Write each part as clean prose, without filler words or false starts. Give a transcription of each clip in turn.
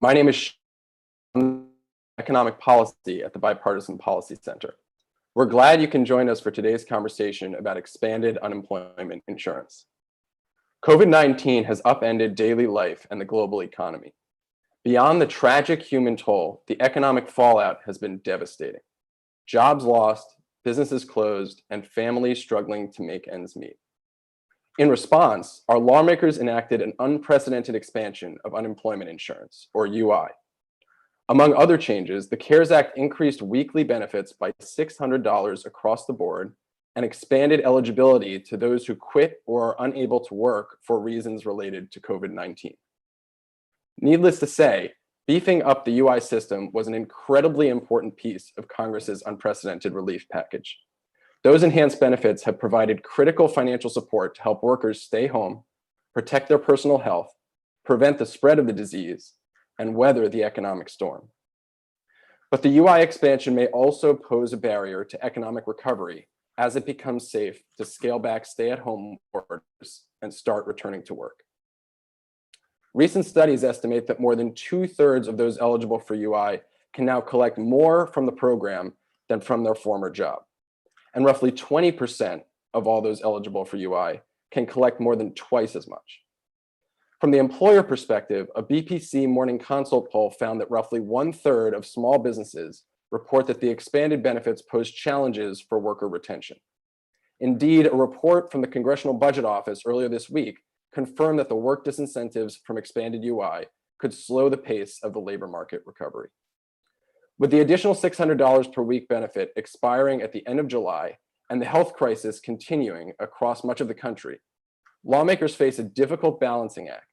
My name is Sean, Economic Policy at the Bipartisan Policy Center. We're glad you can join us for today's conversation about expanded unemployment insurance. COVID-19 has upended daily life and the global economy. Beyond the tragic human toll, the economic fallout has been devastating. Jobs lost, businesses closed, and families struggling to make ends meet. In response, our lawmakers enacted an unprecedented expansion of unemployment insurance, or UI. Among other changes, the CARES Act increased weekly benefits by $600 across the board and expanded eligibility to those who quit or are unable to work for reasons related to COVID-19. Needless to say, beefing up the UI system was an incredibly important piece of Congress's unprecedented relief package. Those enhanced benefits have provided critical financial support to help workers stay home, protect their personal health, prevent the spread of the disease, and weather the economic storm. But the UI expansion may also pose a barrier to economic recovery as it becomes safe to scale back stay-at-home orders and start returning to work. Recent studies estimate that more than 2/3 of those eligible for UI can now collect more from the program than from their former job. And roughly 20% of all those eligible for UI can collect more than twice as much. From the employer perspective, a BPC Morning Consult poll found that roughly 1/3 of small businesses report that the expanded benefits pose challenges for worker retention. Indeed, a report from the Congressional Budget Office earlier this week confirmed that the work disincentives from expanded UI could slow the pace of the labor market recovery. With the additional $600 per week benefit expiring at the end of July and the health crisis continuing across much of the country, lawmakers face a difficult balancing act: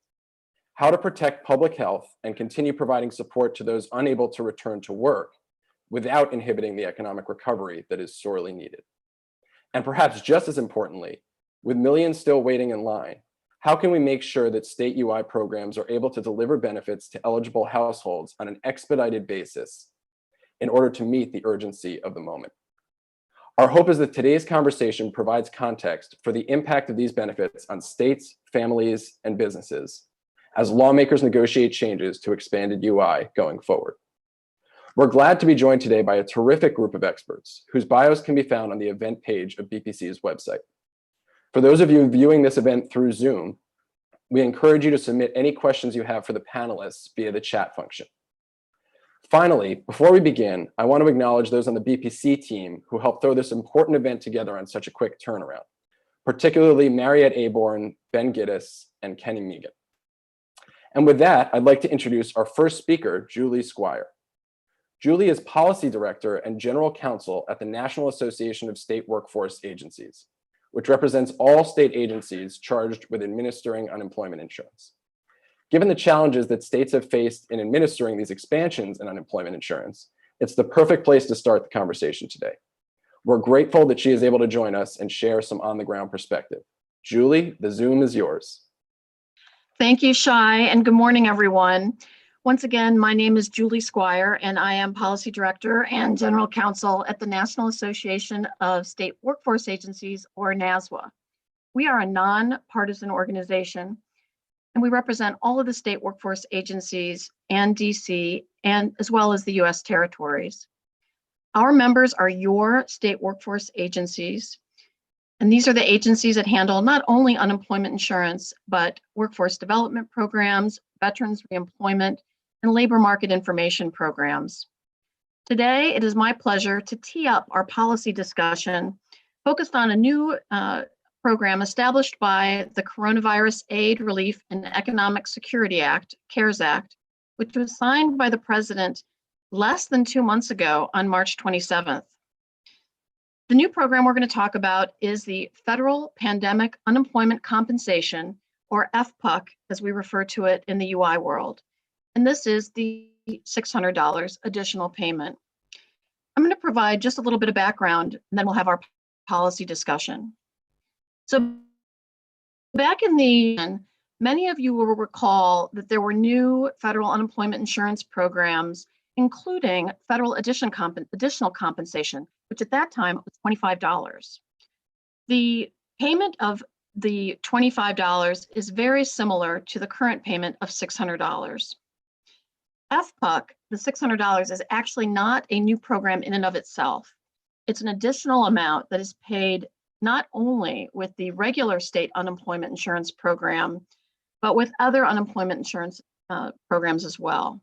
how to protect public health and continue providing support to those unable to return to work without inhibiting the economic recovery that is sorely needed. And perhaps just as importantly, with millions still waiting in line, how can we make sure that state UI programs are able to deliver benefits to eligible households on an expedited basis in order to meet the urgency of the moment? Our hope is that today's conversation provides context for the impact of these benefits on states, families, and businesses as lawmakers negotiate changes to expanded UI going forward. We're glad to be joined today by a terrific group of experts whose bios can be found on the event page of BPC's website. For those of you viewing this event through Zoom, we encourage you to submit any questions you have for the panelists via the chat function. Finally, before we begin, I want to acknowledge those on the BPC team who helped throw this important event together on such a quick turnaround, particularly Mariette Aborn, Ben Giddis, and Kenny Megan. And with that, I'd like to introduce our first speaker, Julie Squire. Julie is Policy Director and General Counsel at the National Association of State Workforce Agencies, which represents all state agencies charged with administering unemployment insurance. Given the challenges that states have faced in administering these expansions in unemployment insurance, it's the perfect place to start the conversation today. We're grateful that she is able to join us and share some on-the-ground perspective. Julie, the Zoom is yours. Thank you, Shai, and good morning, everyone. Once again, my name is Julie Squire, and I am Policy Director and General Counsel at the National Association of State Workforce Agencies, or NASWA. We are a nonpartisan organization, and we represent all of the state workforce agencies and DC, and as well as the US territories. Our members are your state workforce agencies, and these are the agencies that handle not only unemployment insurance, but workforce development programs, veterans reemployment, and labor market information programs. Today, it is my pleasure to tee up our policy discussion focused on a new program established by the Coronavirus Aid, Relief, and Economic Security Act, CARES Act, which was signed by the President less than 2 months ago on March 27th. The new program we're going to talk about is the Federal Pandemic Unemployment Compensation, or FPUC, as we refer to it in the UI world. And this is the $600 additional payment. I'm going to provide just a little bit of background, and then we'll have our policy discussion. So back in many of you will recall that there were new federal unemployment insurance programs, including federal additional compensation, which at that time was $25. The payment of the $25 is very similar to the current payment of $600. FPUC, the $600, is actually not a new program in and of itself. It's an additional amount that is paid not only with the regular state unemployment insurance program, but with other unemployment insurance programs as well.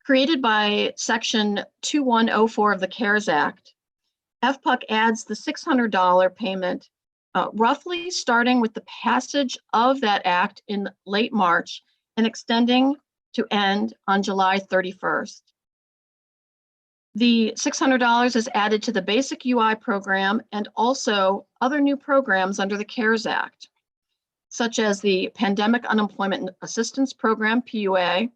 Created by Section 2104 of the CARES Act, FPUC adds the $600 payment roughly starting with the passage of that act in late March and extending to end on July 31st. The $600 is added to the basic UI program and also other new programs under the CARES Act, such as the Pandemic Unemployment Assistance Program, PUA,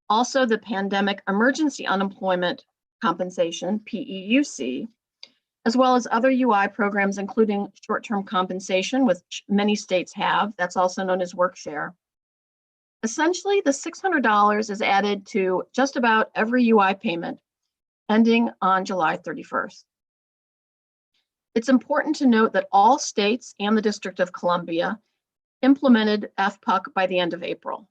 also the Pandemic Emergency Unemployment Compensation, PEUC, as well as other UI programs, including short-term compensation, which many states have. That's also known as WorkShare. Essentially, the $600 is added to just about every UI payment, ending on July 31st. It's important to note that all states and the District of Columbia implemented FPUC by the end of April.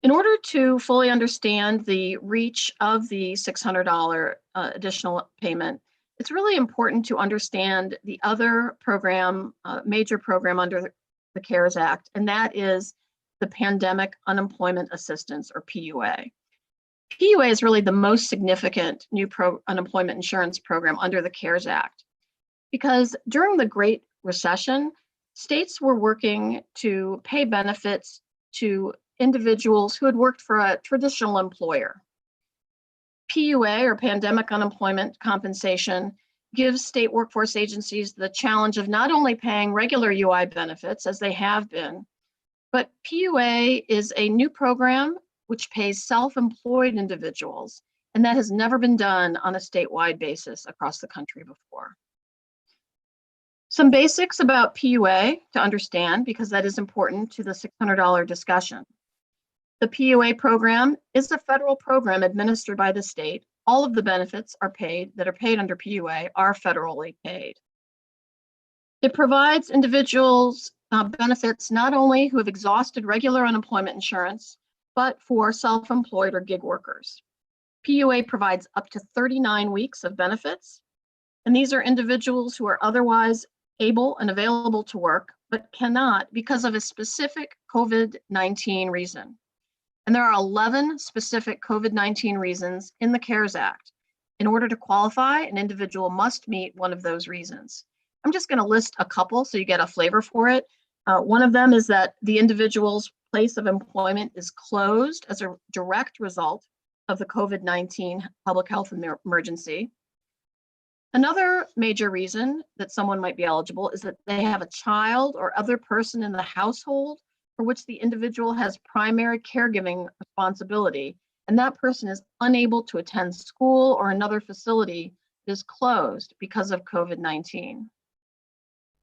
In order to fully understand the reach of the $600 additional payment, it's really important to understand the other program, major program under the CARES Act, and that is the Pandemic Unemployment Assistance, or PUA. PUA is really the most significant new unemployment insurance program under the CARES Act, because during the Great Recession, states were working to pay benefits to individuals who had worked for a traditional employer. PUA, or Pandemic Unemployment Compensation, gives state workforce agencies the challenge of not only paying regular UI benefits, as they have been, but PUA is a new program which pays self-employed individuals, and that has never been done on a statewide basis across the country before. Some basics about PUA to understand, because that is important to the $600 discussion. The PUA program is a federal program administered by the state. All of the benefits that are paid under PUA are federally paid. It provides individuals benefits not only who have exhausted regular unemployment insurance, but for self-employed or gig workers. PUA provides up to 39 weeks of benefits, and these are individuals who are otherwise able and available to work, but cannot because of a specific COVID-19 reason. And there are 11 specific COVID-19 reasons in the CARES Act. In order to qualify, an individual must meet one of those reasons. I'm just going to list a couple so you get a flavor for it. One of them is that the individual's place of employment is closed as a direct result of the COVID-19 public health emergency. Another major reason that someone might be eligible is that they have a child or other person in the household for which the individual has primary caregiving responsibility, and that person is unable to attend school or another facility that is closed because of COVID-19.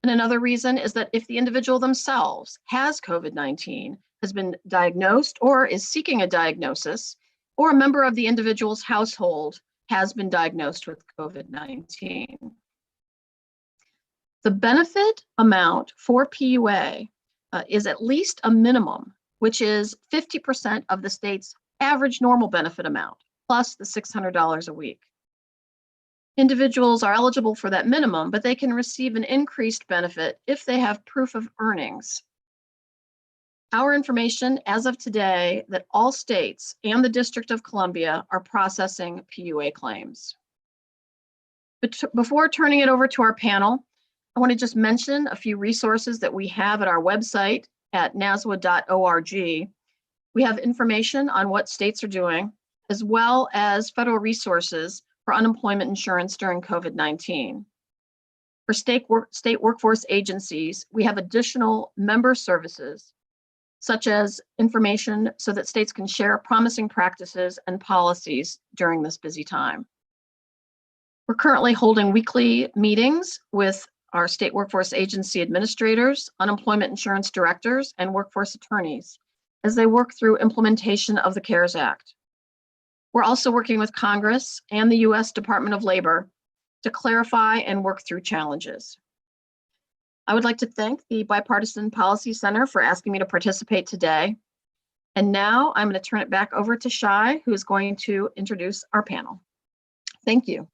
And another reason is that if the individual themselves has COVID-19, has been diagnosed or is seeking a diagnosis, or a member of the individual's household has been diagnosed with COVID-19. The benefit amount for PUA is at least a minimum, which is 50% of the state's average normal benefit amount, plus the $600 a week. Individuals are eligible for that minimum, but they can receive an increased benefit if they have proof of earnings. Our information as of today that all states and the District of Columbia are processing PUA claims. But before turning it over to our panel, I want to just mention a few resources that we have at our website at naswa.org. We have information on what states are doing, as well as federal resources for unemployment insurance during COVID-19. For state workforce agencies, we have additional member services, such as information so that states can share promising practices and policies during this busy time. We're currently holding weekly meetings with our state workforce agency administrators, unemployment insurance directors, and workforce attorneys as they work through implementation of the CARES Act. We're also working with Congress and the U.S. Department of Labor to clarify and work through challenges. I would like to thank the Bipartisan Policy Center for asking me to participate today. And now I'm going to turn it back over to Shai, who is going to introduce our panel. Thank you.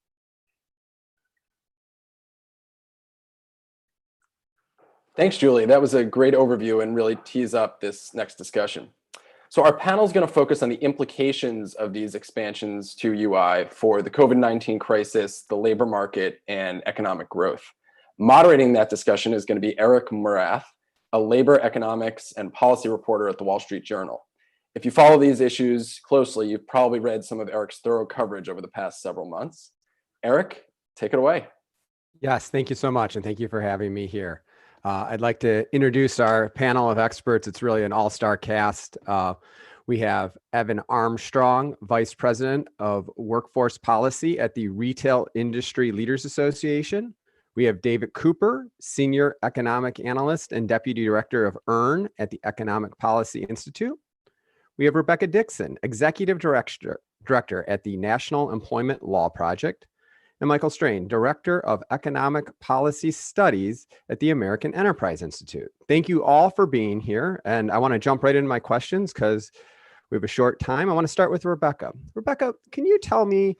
Thanks, Julie. That was a great overview and really tees up this next discussion. So our panel is going to focus on the implications of these expansions to UI for the COVID-19 crisis, the labor market, and economic growth. Moderating that discussion is going to be Eric Morath, a labor economics and policy reporter at the Wall Street Journal. If you follow these issues closely, you've probably read some of Eric's thorough coverage over the past several months. Eric, take it away. Yes, thank you so much, and thank you for having me here. I'd like to introduce our panel of experts. It's really an all-star cast. We have Evan Armstrong, Vice President of Workforce Policy at the Retail Industry Leaders Association. We have David Cooper, Senior Economic Analyst and Deputy Director of EARN at the Economic Policy Institute. We have Rebecca Dixon, Executive Director at the National Employment Law Project, and Michael Strain, Director of Economic Policy Studies at the American Enterprise Institute. Thank you all for being here. And I want to jump right into my questions because we have a short time. I want to start with Rebecca. Rebecca, can you tell me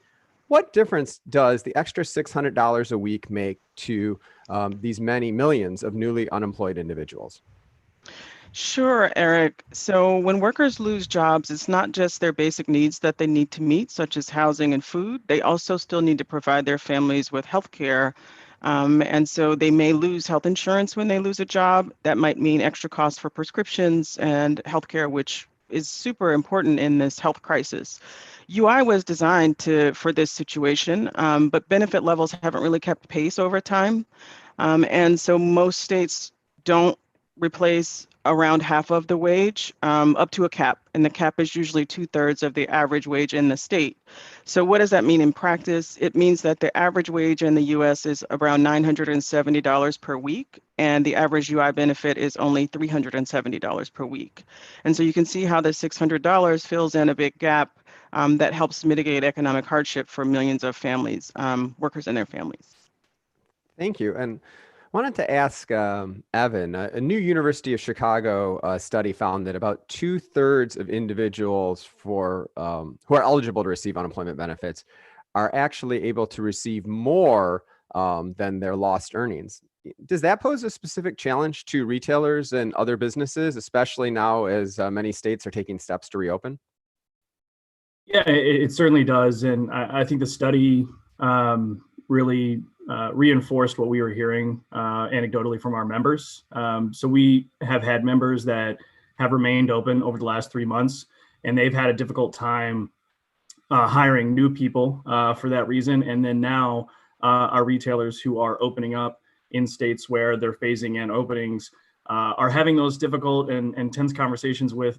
what difference does the extra $600 a week make to these many millions of newly unemployed individuals? Sure, Eric. So when workers lose jobs, it's not just their basic needs that they need to meet, such as housing and food. They also still need to provide their families with health care. And so they may lose health insurance when they lose a job. That might mean extra costs for prescriptions and health care, which is super important in this health crisis. UI was designed for this situation, but benefit levels haven't really kept pace over time. And so most states don't replace around half of the wage up to a cap, and the cap is usually 2/3 of the average wage in the state. So what does that mean in practice? It means that the average wage in the US is around $970 per week, and the average UI benefit is only $370 per week. And so you can see how the $600 fills in a big gap that helps mitigate economic hardship for millions of families, workers and their families. Thank you. And wanted to ask Evan, a new University of Chicago study found that about 2/3 of individuals who are eligible to receive unemployment benefits are actually able to receive more than their lost earnings. does that pose a specific challenge to retailers and other businesses, especially now as many states are taking steps to reopen? Yeah, it certainly does. And I think the study really reinforced what we were hearing anecdotally from our members. So we have had members that have remained open over the last 3 months, and they've had a difficult time hiring new people for that reason. And then now our retailers who are opening up in states where they're phasing in openings are having those difficult and tense conversations with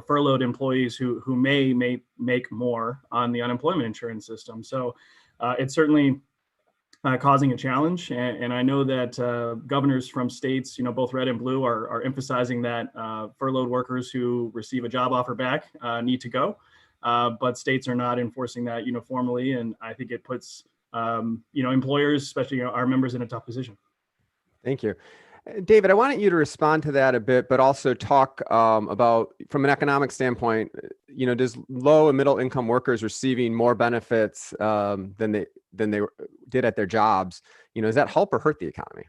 furloughed employees who may make more on the unemployment insurance system. So it's certainly causing a challenge. And I know that governors from states, both red and blue, are emphasizing that furloughed workers who receive a job offer back need to go. But states are not enforcing that uniformly. And I think it puts employers, especially our members, in a tough position. Thank you. David, I wanted you to respond to that a bit, but also talk about, from an economic standpoint, does low and middle income workers receiving more benefits than they did at their jobs, does that help or hurt the economy?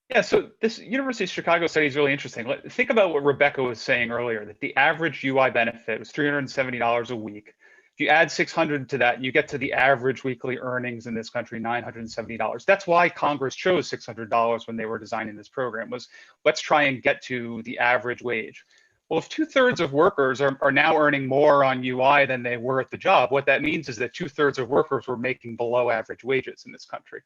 Yeah, so this University of Chicago study is really interesting. Think about what Rebecca was saying earlier, that the average UI benefit was $370 a week. If you add 600 to that, you get to the average weekly earnings in this country, $970. That's why Congress chose $600 when they were designing this program, was let's try and get to the average wage. Well, if 2/3 of workers are now earning more on UI than they were at the job, what that means is that 2/3 of workers were making below average wages in this country.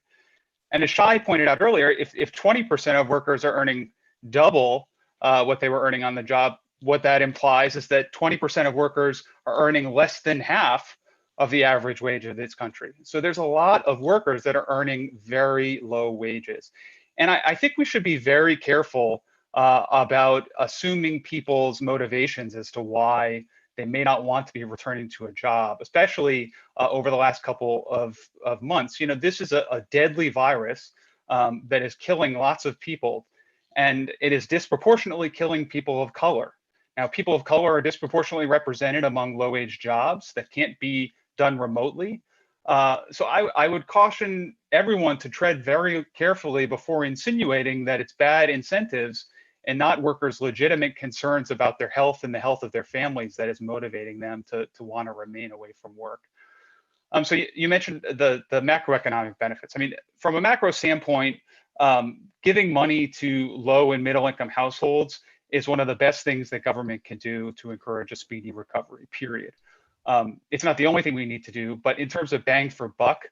And as Shai pointed out earlier, if 20% of workers are earning double what they were earning on the job, what that implies is that 20% of workers are earning less than half of the average wage of this country. So there's a lot of workers that are earning very low wages. And I think we should be very careful about assuming people's motivations as to why they may not want to be returning to a job, especially over the last couple of months. This is a deadly virus that is killing lots of people, and it is disproportionately killing people of color. Now, people of color are disproportionately represented among low-wage jobs that can't be done remotely. So I would caution everyone to tread very carefully before insinuating that it's bad incentives and not workers' legitimate concerns about their health and the health of their families that is motivating them to want to remain away from work. So you mentioned the macroeconomic benefits. I mean, from a macro standpoint, giving money to low and middle income households is one of the best things that government can do to encourage a speedy recovery, period. It's not the only thing we need to do, but in terms of bang for buck,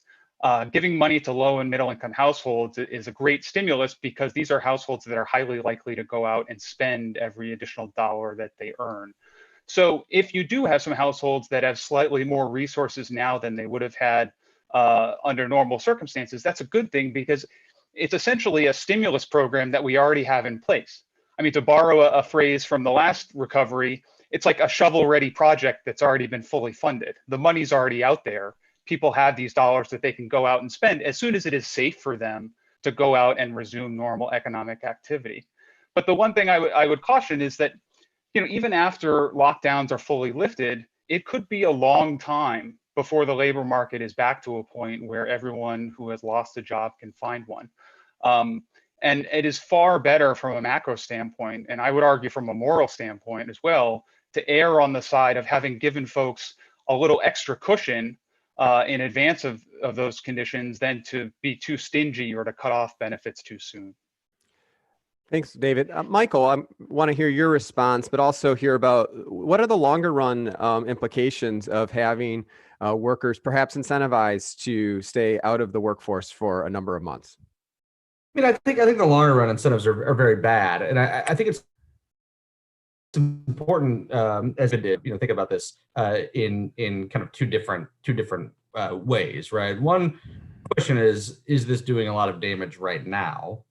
giving money to low and middle income households is a great stimulus, because these are households that are highly likely to go out and spend every additional dollar that they earn. So if you do have some households that have slightly more resources now than they would have had under normal circumstances, that's a good thing, because it's essentially a stimulus program that we already have in place. I mean, to borrow a phrase from the last recovery, it's like a shovel-ready project that's already been fully funded. The money's already out there. People have these dollars that they can go out and spend as soon as it is safe for them to go out and resume normal economic activity. But the one thing I would caution is that, even after lockdowns are fully lifted, it could be a long time before the labor market is back to a point where everyone who has lost a job can find one. And it is far better from a macro standpoint, and I would argue from a moral standpoint as well, to err on the side of having given folks a little extra cushion in advance of those conditions than to be too stingy or to cut off benefits too soon. Thanks, David. Michael, I want to hear your response, but also hear about what are the longer run implications of having workers perhaps incentivized to stay out of the workforce for a number of months? I mean, I think the longer run incentives are very bad, and I think it's important as it did. Think about this in kind of two different ways, right? One question is this doing a lot of damage right now?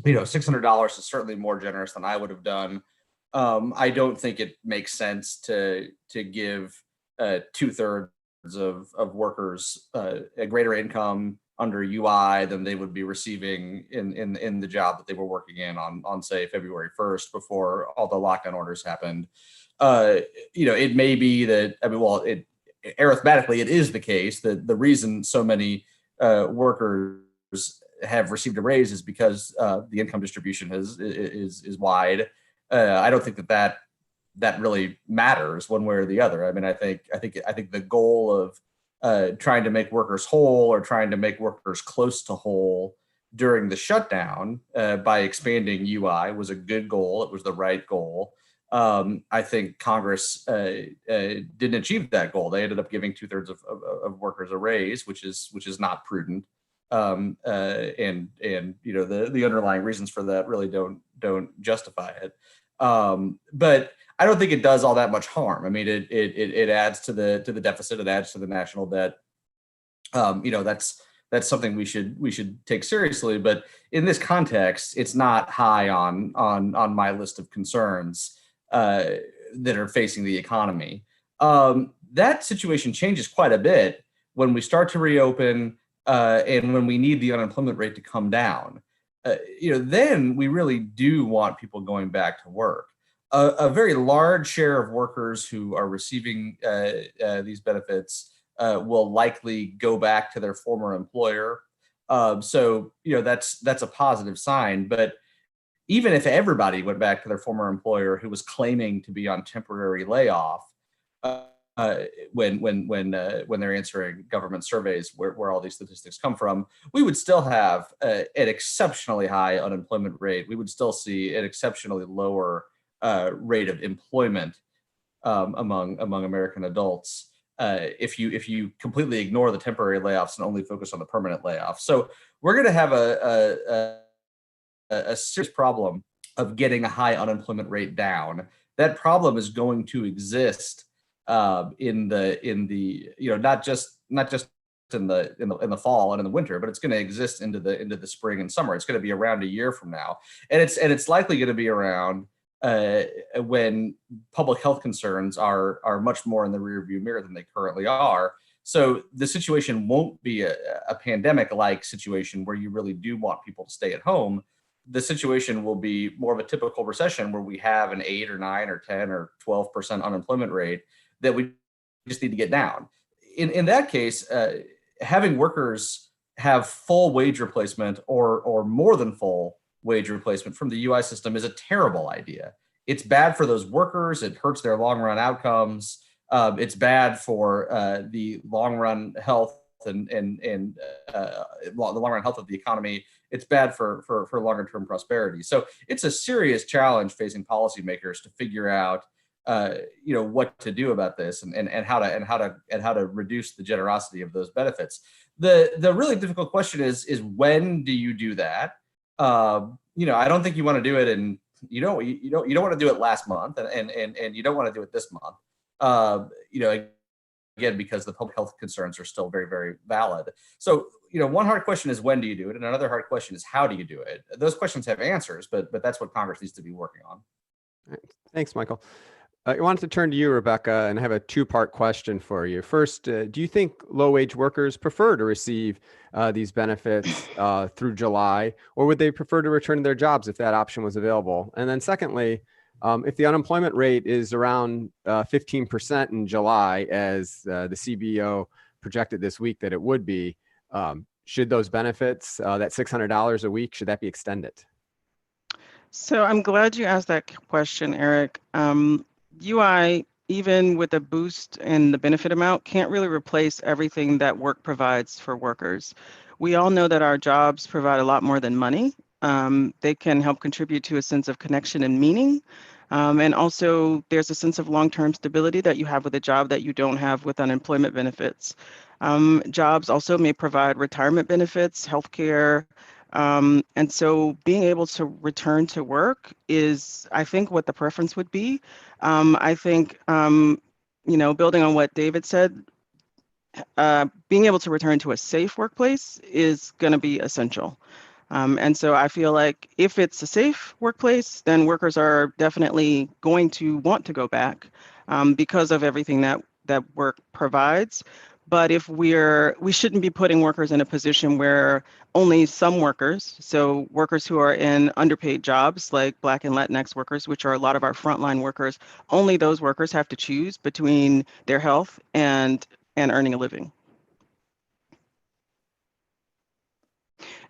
$600 is certainly more generous than I would have done. I don't think it makes sense to give 2/3 of workers a greater income under UI than they would be receiving in the job that they were working in on say February 1st before all the lockdown orders happened. It may be that, arithmetically it is the case that the reason so many workers have received a raise is because the income distribution is wide. I don't think that really matters one way or the other. I mean, I think the goal of trying to make workers whole or trying to make workers close to whole during the shutdown by expanding UI was a good goal. It was the right goal. I think Congress didn't achieve that goal. They ended up giving 2/3 of workers a raise, which is not prudent. And the underlying reasons for that really don't justify it. But I don't think it does all that much harm. I mean, it adds to the deficit. It adds to the national debt. That's something we should take seriously. But in this context, it's not high on my list of concerns that are facing the economy. That situation changes quite a bit when we start to reopen and when we need the unemployment rate to come down. Then we really do want people going back to work. A very large share of workers who are receiving these benefits will likely go back to their former employer. So that's a positive sign. But even if everybody went back to their former employer who was claiming to be on temporary layoff, when they're answering government surveys where all these statistics come from, we would still have an exceptionally high unemployment rate. We would still see an exceptionally lower rate of employment among American adults if you completely ignore the temporary layoffs and only focus on the permanent layoffs. So we're going to have a serious problem of getting a high unemployment rate down. That problem is going to exist in the not just in the fall and in the winter, but it's going to exist into the spring and summer. It's going to be around a year from now, and it's likely going to be around when public health concerns are much more in the rearview mirror than they currently are. So the situation won't be a pandemic-like situation where you really do want people to stay at home. The situation will be more of a typical recession where we have an 8 or 9 or 10 or 12% unemployment rate that we just need to get down. In that case, having workers have full wage replacement or more than full wage replacement from the UI system is a terrible idea. It's bad for those workers. It hurts their long run outcomes. It's bad for the long run health and the long run health of the economy. It's bad for longer term prosperity. So it's a serious challenge facing policymakers to figure out what to do about this and how to reduce the generosity of those benefits. The really difficult question is when do you do that? I don't think you want to do it and you don't want to do it last month and you don't want to do it this month. Again, because the public health concerns are still very, very valid. So, one hard question is when do you do it? And another hard question is how do you do it? Those questions have answers, but that's what Congress needs to be working on. Thanks, Michael. I wanted to turn to you, Rebecca, and have a two-part question for you. First, do you think low-wage workers prefer to receive these benefits through July, or would they prefer to return to their jobs if that option was available? And then secondly, if the unemployment rate is around 15% in July, as the CBO projected this week that it would be, should those benefits, that $600 a week, should that be extended? So I'm glad you asked that question, Eric. UI, even with a boost in the benefit amount, can't really replace everything that work provides for workers. We all know that our jobs provide a lot more than money. They can help contribute to a sense of connection and meaning. And also there's a sense of long-term stability that you have with a job that you don't have with unemployment benefits. Jobs also may provide retirement benefits, healthcare. And so being able to return to work is, I think, what the preference would be. I think, building on what David said, being able to return to a safe workplace is going to be essential. And so I feel like if it's a safe workplace, then workers are definitely going to want to go back because of everything that work provides. But if we shouldn't be putting workers in a position where only some workers, so workers who are in underpaid jobs like Black and Latinx workers, which are a lot of our frontline workers, only those workers have to choose between their health and earning a living.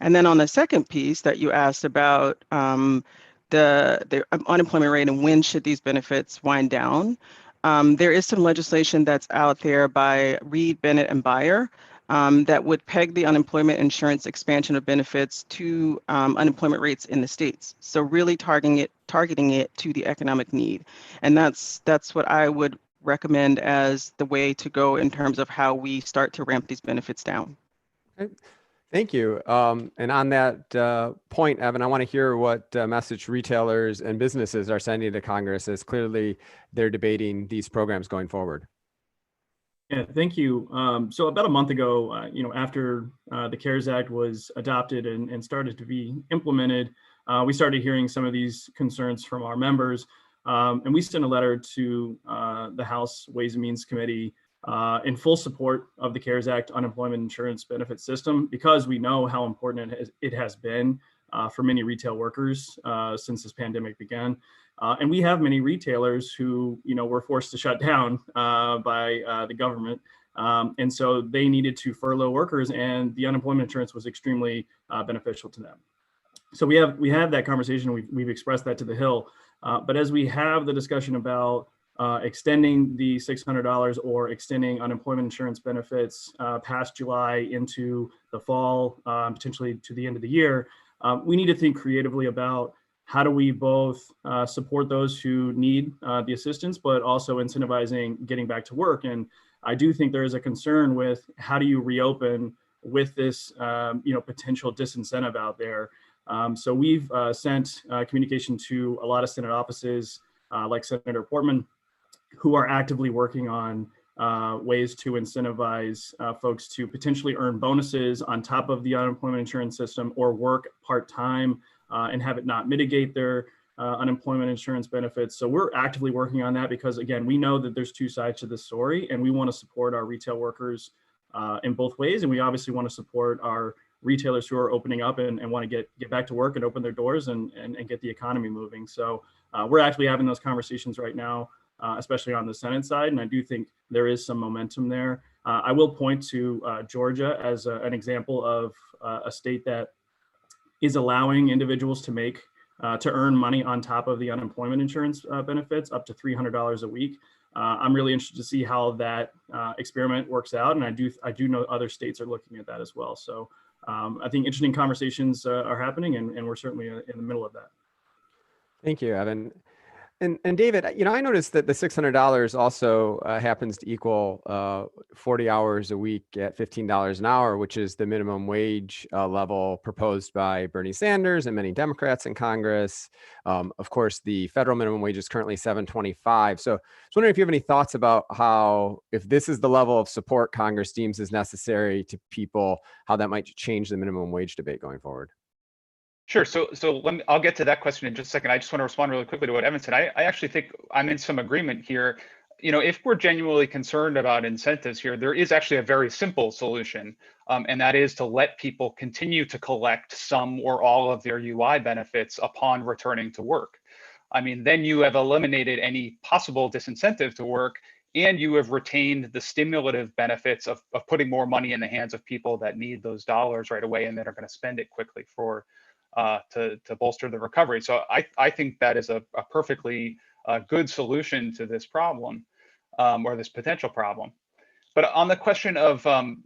And then on the second piece that you asked about, the unemployment rate and when should these benefits wind down, there is some legislation that's out there by Reed, Bennett, and Beyer that would peg the unemployment insurance expansion of benefits to unemployment rates in the states. So really targeting it to the economic need. And that's what I would recommend as the way to go in terms of how we start to ramp these benefits down. Okay. Thank you. And on that point, Evan, I want to hear what message retailers and businesses are sending to Congress, as clearly they're debating these programs going forward. Yeah, thank you. So about a month ago, after the CARES Act was adopted and started to be implemented, we started hearing some of these concerns from our members. And we sent a letter to the House Ways and Means Committee in full support of the CARES Act unemployment insurance benefit system, because we know how important it has been for many retail workers since this pandemic began. And we have many retailers who, were forced to shut down by the government. And so they needed to furlough workers, and the unemployment insurance was extremely beneficial to them. So we have that conversation. We've expressed that to the Hill. But as we have the discussion about extending the $600 or extending unemployment insurance benefits past July into the fall, potentially to the end of the year, we need to think creatively about how do we both support those who need the assistance, but also incentivizing getting back to work. And I do think there is a concern with how do you reopen with this potential disincentive out there. So we've sent communication to a lot of Senate offices like Senator Portman, who are actively working on ways to incentivize folks to potentially earn bonuses on top of the unemployment insurance system or work part-time and have it not mitigate their unemployment insurance benefits. So we're actively working on that because, again, we know that there's two sides to this story, and we want to support our retail workers in both ways. And we obviously want to support our retailers who are opening up and want to get back to work and open their doors and get the economy moving. So we're actually having those conversations right now, especially on the Senate side. And I do think there is some momentum there. I will point to Georgia as an example of a state that is allowing individuals to earn money on top of the unemployment insurance benefits up to $300 a week. I'm really interested to see how that experiment works out. And I do know other states are looking at that as well. So I think interesting conversations are happening, and we're certainly in the middle of that. Thank you, Evan. And David, I noticed that the $600 also happens to equal 40 hours a week at $15 an hour, which is the minimum wage level proposed by Bernie Sanders and many Democrats in Congress. Of course, the federal minimum wage is currently $7.25. So I was wondering if you have any thoughts about how, if this is the level of support Congress deems is necessary to people, how that might change the minimum wage debate going forward. Sure. So I'll get to that question in just a second. I just want to respond really quickly to what Evan said. I actually think I'm in some agreement here. If we're genuinely concerned about incentives here, there is actually a very simple solution, and that is to let people continue to collect some or all of their UI benefits upon returning to work. Then you have eliminated any possible disincentive to work, and you have retained the stimulative benefits of putting more money in the hands of people that need those dollars right away and that are going to spend it quickly to bolster the recovery. So I think that is a perfectly good solution to this problem, or this potential problem. But on the question of the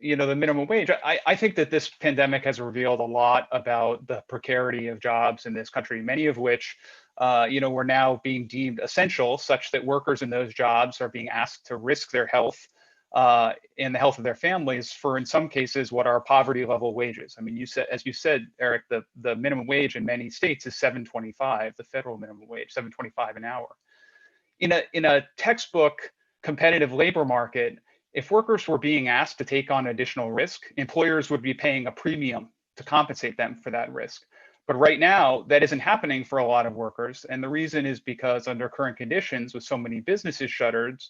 minimum wage, I think that this pandemic has revealed a lot about the precarity of jobs in this country, many of which were now being deemed essential, such that workers in those jobs are being asked to risk their health and the health of their families for, in some cases, what are poverty level wages. As you said, Eric, the minimum wage in many states is $7.25, the federal minimum wage, $7.25 an hour. In a textbook competitive labor market, if workers were being asked to take on additional risk, employers would be paying a premium to compensate them for that risk. But right now, that isn't happening for a lot of workers. And the reason is because under current conditions, with so many businesses shuttered,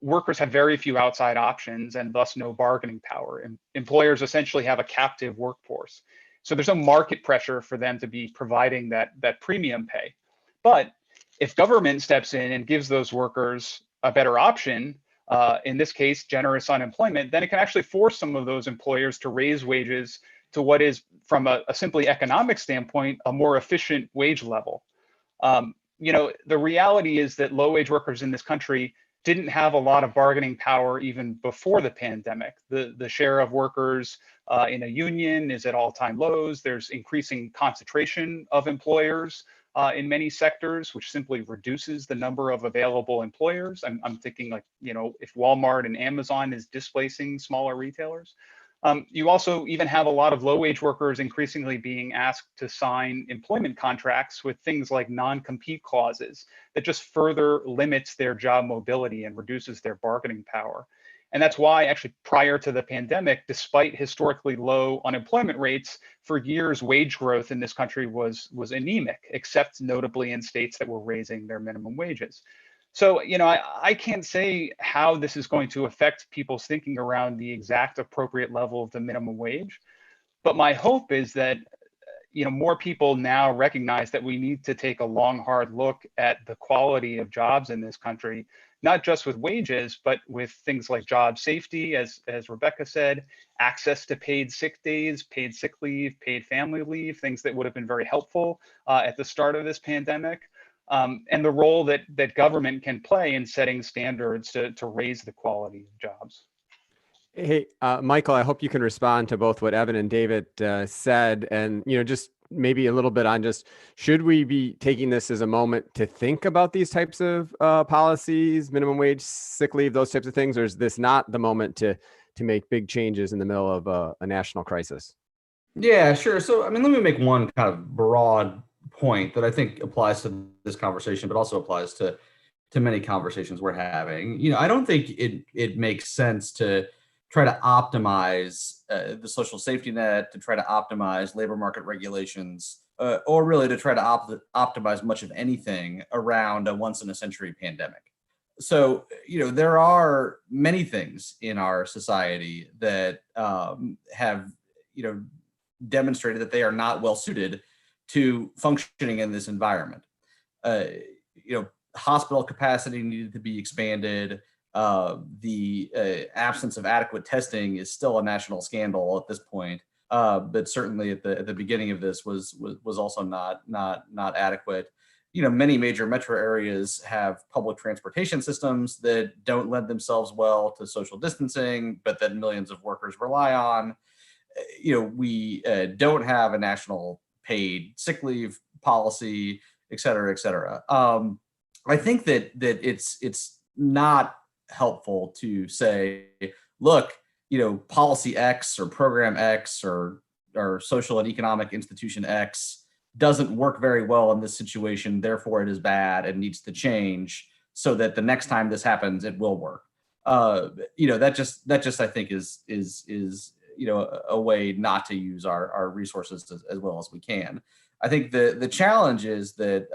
workers have very few outside options and thus no bargaining power. And employers essentially have a captive workforce. So there's no market pressure for them to be providing that premium pay. But if government steps in and gives those workers a better option, in this case, generous unemployment, then it can actually force some of those employers to raise wages to what is, from a simply economic standpoint, a more efficient wage level. The reality is that low-wage workers in this country didn't have a lot of bargaining power even before the pandemic. The share of workers in a union is at all-time lows. There's increasing concentration of employers in many sectors, which simply reduces the number of available employers. I'm thinking, like, if Walmart and Amazon is displacing smaller retailers. You also even have a lot of low-wage workers increasingly being asked to sign employment contracts with things like non-compete clauses that just further limits their job mobility and reduces their bargaining power. And that's why, actually, prior to the pandemic, despite historically low unemployment rates, for years, wage growth in this country was anemic, except notably in states that were raising their minimum wages. So, I can't say how this is going to affect people's thinking around the exact appropriate level of the minimum wage. But my hope is that, more people now recognize that we need to take a long, hard look at the quality of jobs in this country, not just with wages, but with things like job safety, as Rebecca said, access to paid sick days, paid sick leave, paid family leave, things that would have been very helpful at the start of this pandemic. And the role that government can play in setting standards to raise the quality of jobs. Hey, Michael, I hope you can respond to both what Evan and David said, and just maybe a little bit on just, should we be taking this as a moment to think about these types of policies, minimum wage, sick leave, those types of things, or is this not the moment to make big changes in the middle of a national crisis? Yeah, sure. So, let me make one kind of broad point that I think applies to this conversation, but also applies to many conversations we're having. I don't think it makes sense to try to optimize the social safety net, to try to optimize labor market regulations, or really to try to optimize much of anything around a once in a century pandemic. So, there are many things in our society that have, demonstrated that they are not well suited to functioning in this environment. Hospital capacity needed to be expanded. The absence of adequate testing is still a national scandal at this point, but certainly at the beginning of this was also not adequate. Many major metro areas have public transportation systems that don't lend themselves well to social distancing, but that millions of workers rely on. We don't have a national paid sick leave policy, et cetera, et cetera. I think that it's not helpful to say, look, policy X or program X or social and economic institution X doesn't work very well in this situation, therefore it is bad and needs to change so that the next time this happens, it will work. That just I think is a way not to use our resources as well as we can. I think the challenge is that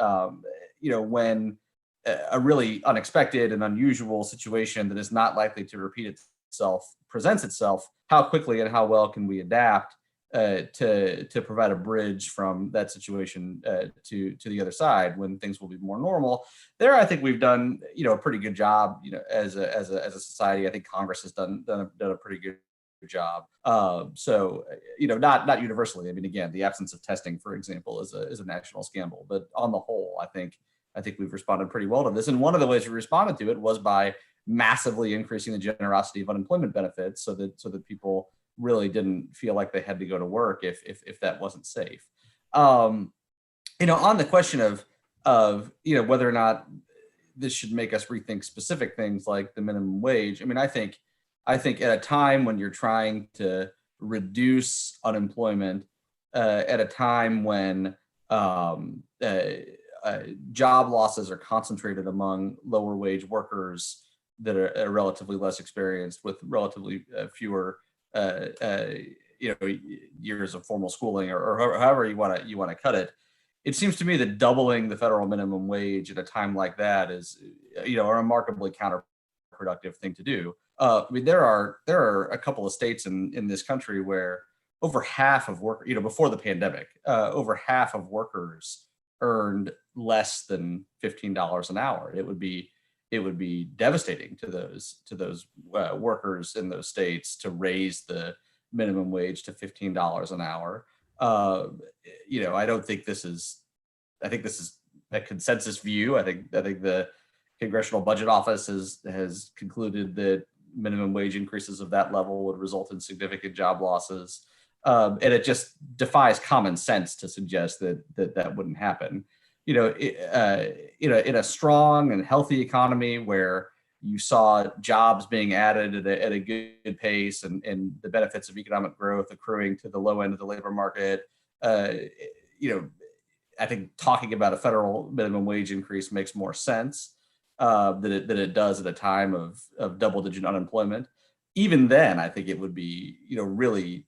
when a really unexpected and unusual situation that is not likely to repeat itself presents itself, how quickly and how well can we adapt to provide a bridge from that situation to the other side when things will be more normal? There, I think we've done a pretty good job. As a society, I think Congress has done a pretty good job. So not universally. Again, the absence of testing, for example, is a national scandal. But on the whole, I think we've responded pretty well to this. And one of the ways we responded to it was by massively increasing the generosity of unemployment benefits, so that people really didn't feel like they had to go to work if that wasn't safe. On the question of whether or not this should make us rethink specific things like the minimum wage. I think at a time when you're trying to reduce unemployment, at a time when job losses are concentrated among lower wage workers that are relatively less experienced with relatively fewer years of formal schooling, or however you want to cut it. It seems to me that doubling the federal minimum wage at a time like that is a remarkably counterproductive thing to do. There are a couple of states in this country where over half of work, before the pandemic, over half of workers earned less than $15 an hour. It would be devastating to those workers in those states to raise the minimum wage to $15 an hour. I don't think this is. I think this is a consensus view. I think the Congressional Budget Office has concluded that minimum wage increases of that level would result in significant job losses, and it just defies common sense to suggest that wouldn't happen. In a strong and healthy economy where you saw jobs being added at a good pace and the benefits of economic growth accruing to the low end of the labor market, I think talking about a federal minimum wage increase makes more sense than it does at a time of double-digit unemployment. Even then, I think it would be really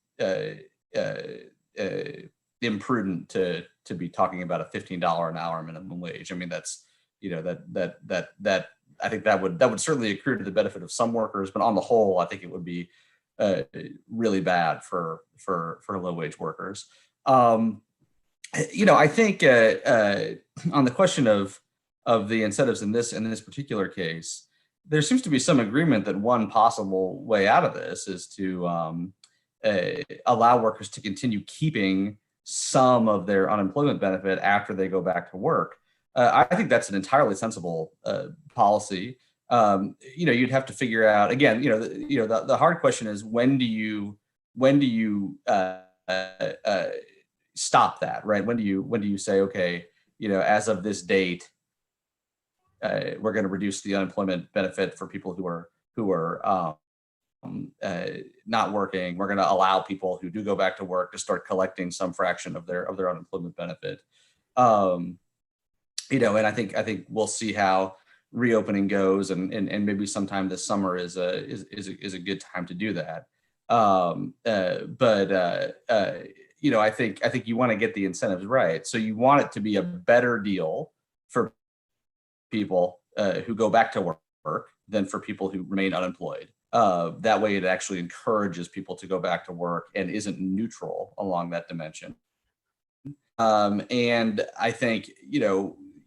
imprudent to be talking about a $15 an hour minimum wage. I mean, that's that I think that would certainly accrue to the benefit of some workers, but on the whole, I think it would be really bad for low wage workers. I think on the question of the incentives in this particular case, there seems to be some agreement that one possible way out of this is to allow workers to continue keeping some of their unemployment benefit after they go back to work. I think that's an entirely sensible policy. You'd have to figure out again. The hard question is when do you stop that, right? When do you say, okay, as of this date, we're going to reduce the unemployment benefit for people who are not working. We're going to allow people who do go back to work to start collecting some fraction of their unemployment benefit. And I think we'll see how reopening goes, and maybe sometime this summer is a good time to do that. I think you want to get the incentives right. So you want it to be a better deal for people who go back to work than for people who remain unemployed. That way, it actually encourages people to go back to work and isn't neutral along that dimension. And I think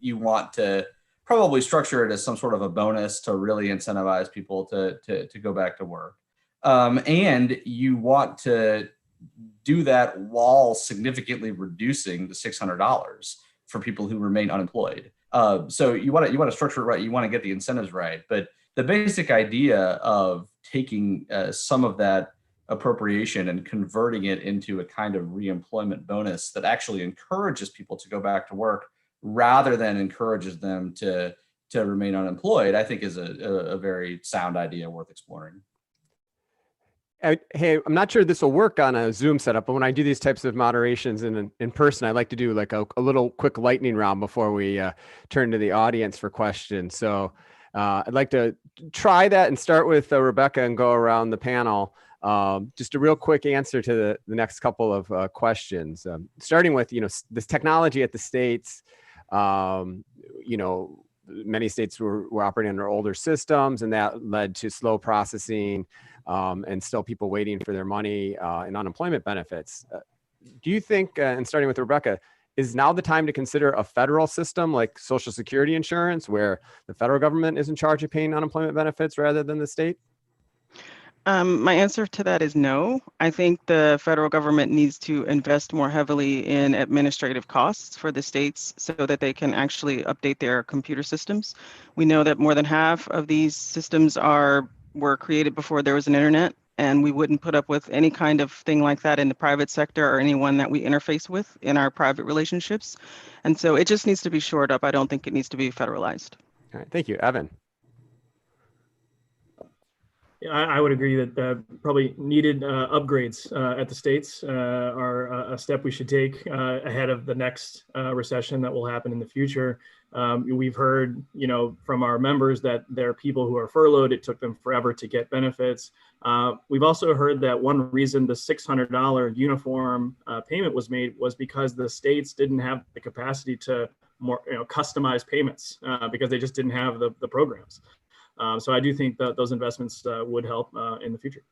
you want to probably structure it as some sort of a bonus to really incentivize people to go back to work. And you want to do that while significantly reducing the $600 for people who remain unemployed. So you want to structure it right. You want to get the incentives right. But the basic idea of taking some of that appropriation and converting it into a kind of reemployment bonus that actually encourages people to go back to work rather than encourages them to remain unemployed, I think is a very sound idea worth exploring. Hey, I'm not sure this will work on a Zoom setup, but when I do these types of moderations in person, I like to do like a little quick lightning round before we turn to the audience for questions. So I'd like to try that and start with Rebecca and go around the panel. Just a real quick answer to the next couple of questions. Starting with, this technology at the states, many states were operating under older systems, and that led to slow processing and still people waiting for their money in unemployment benefits. Do you think, and starting with Rebecca, is now the time to consider a federal system like Social Security insurance, where the federal government is in charge of paying unemployment benefits rather than the state? My answer to that is no. I think the federal government needs to invest more heavily in administrative costs for the states so that they can actually update their computer systems. We know that more than half of these systems were created before there was an internet, and we wouldn't put up with any kind of thing like that in the private sector or anyone that we interface with in our private relationships. And so it just needs to be shored up. I don't think it needs to be federalized. All right, thank you. Evan. Yeah, I would agree that probably needed upgrades at the states are a step we should take ahead of the next recession that will happen in the future. We've heard, from our members that there are people who are furloughed. It took them forever to get benefits. We've also heard that one reason the $600 uniform payment was made was because the states didn't have the capacity to more customize payments because they just didn't have the programs. So I do think that those investments would help in the future.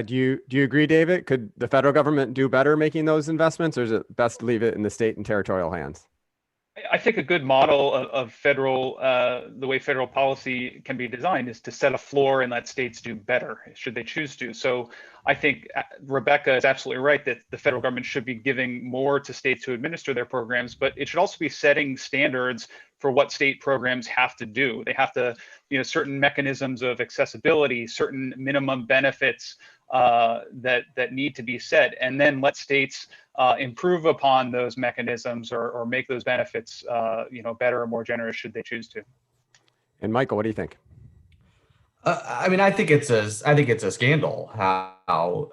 Do you agree, David? Could the federal government do better making those investments, or is it best to leave it in the state and territorial hands? I think a good model of federal, the way federal policy can be designed is to set a floor and let states do better, should they choose to. So I think Rebecca is absolutely right that the federal government should be giving more to states to administer their programs, but it should also be setting standards for what state programs have to do. They have to, certain mechanisms of accessibility, certain minimum benefits that need to be set, and then let states improve upon those mechanisms or make those benefits, better or more generous should they choose to. And Michael, what do you think? I mean, I think it's a scandal how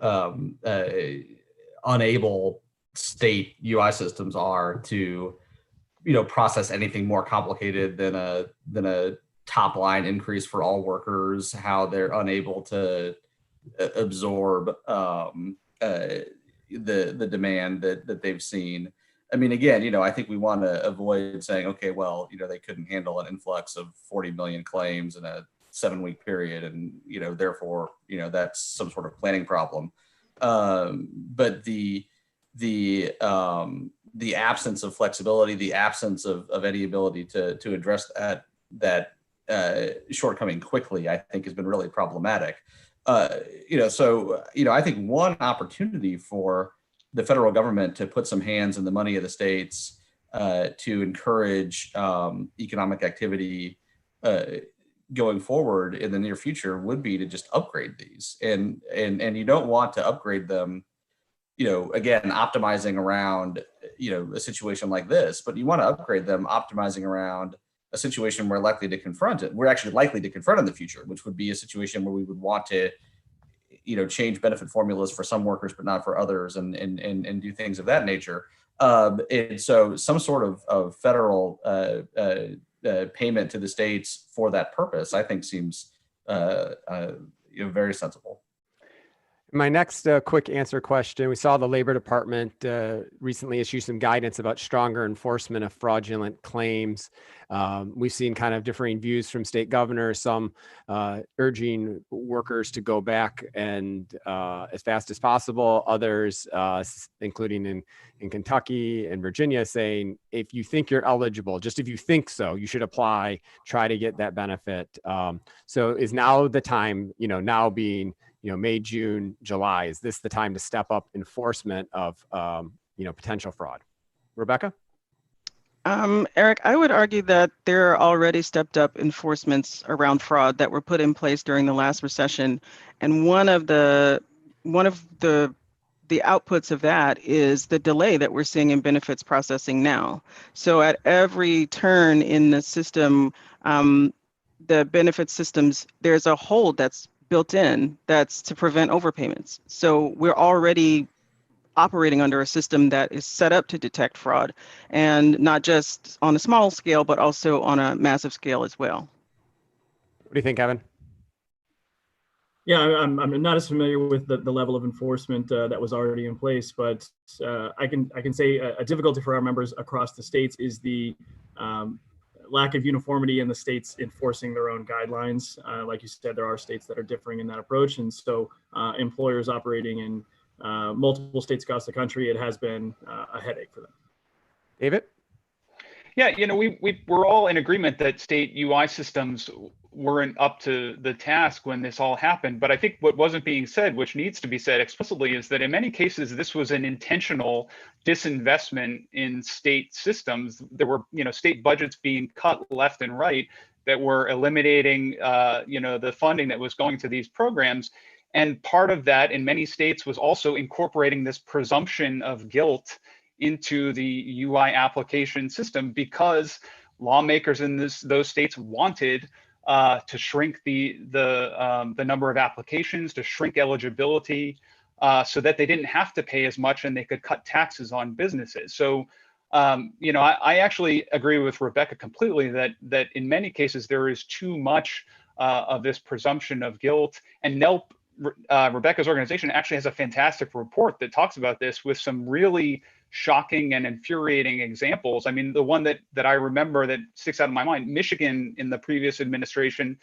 unable state UI systems are to, process anything more complicated than a top line increase for all workers. How they're unable to absorb the demand that they've seen. I mean, again, I think we want to avoid saying, okay, well, they couldn't handle an influx of 40 million claims in a 7-week period, and therefore, that's some sort of planning problem. But the absence of flexibility, the absence of any ability to address that shortcoming quickly, I think has been really problematic. So I think one opportunity for the federal government to put some hands in the money of the states to encourage economic activity going forward in the near future would be to just upgrade these, and you don't want to upgrade them, again, optimizing around a situation like this, but you want to upgrade them optimizing around a situation we're likely to confront in the future, which would be a situation where we would want to change benefit formulas for some workers but not for others, and do things of that nature. And so some sort of federal payment to the states for that purpose, I think, seems very sensible. My next quick answer question. We saw the Labor Department recently issue some guidance about stronger enforcement of fraudulent claims. We've seen kind of differing views from state governors, some urging workers to go back and as fast as possible. Others, including in Kentucky and Virginia, saying if you think you're eligible, just if you think so, you should apply, try to get that benefit. So is now the time, now being May, June, July, is this the time to step up enforcement of, potential fraud? Rebecca? Eric, I would argue that there are already stepped up enforcements around fraud that were put in place during the last recession. And one of the outputs of that is the delay that we're seeing in benefits processing now. So at every turn in the system, the benefit systems, there's a hold that's built in that's to prevent overpayments. So we're already operating under a system that is set up to detect fraud, and not just on a small scale, but also on a massive scale as well. What do you think, Evan? Yeah, I'm not as familiar with the level of enforcement that was already in place, but I can say a difficulty for our members across the states is the lack of uniformity in the states enforcing their own guidelines. Like you said, there are states that are differing in that approach. And so employers operating in multiple states across the country, it has been a headache for them. David? Yeah, we're all in agreement that state UI systems weren't up to the task when this all happened. But I think what wasn't being said, which needs to be said explicitly, is that in many cases, this was an intentional disinvestment in state systems. There were, state budgets being cut left and right that were eliminating, the funding that was going to these programs. And part of that in many states was also incorporating this presumption of guilt into the UI application system, because lawmakers in those states wanted to shrink the number of applications, to shrink eligibility, so that they didn't have to pay as much and they could cut taxes on businesses. So, I actually agree with Rebecca completely that in many cases there is too much of this presumption of guilt. And NELP, Rebecca's organization, actually has a fantastic report that talks about this with some really shocking and infuriating examples. I mean, the one that I remember that sticks out in my mind, Michigan in the previous administration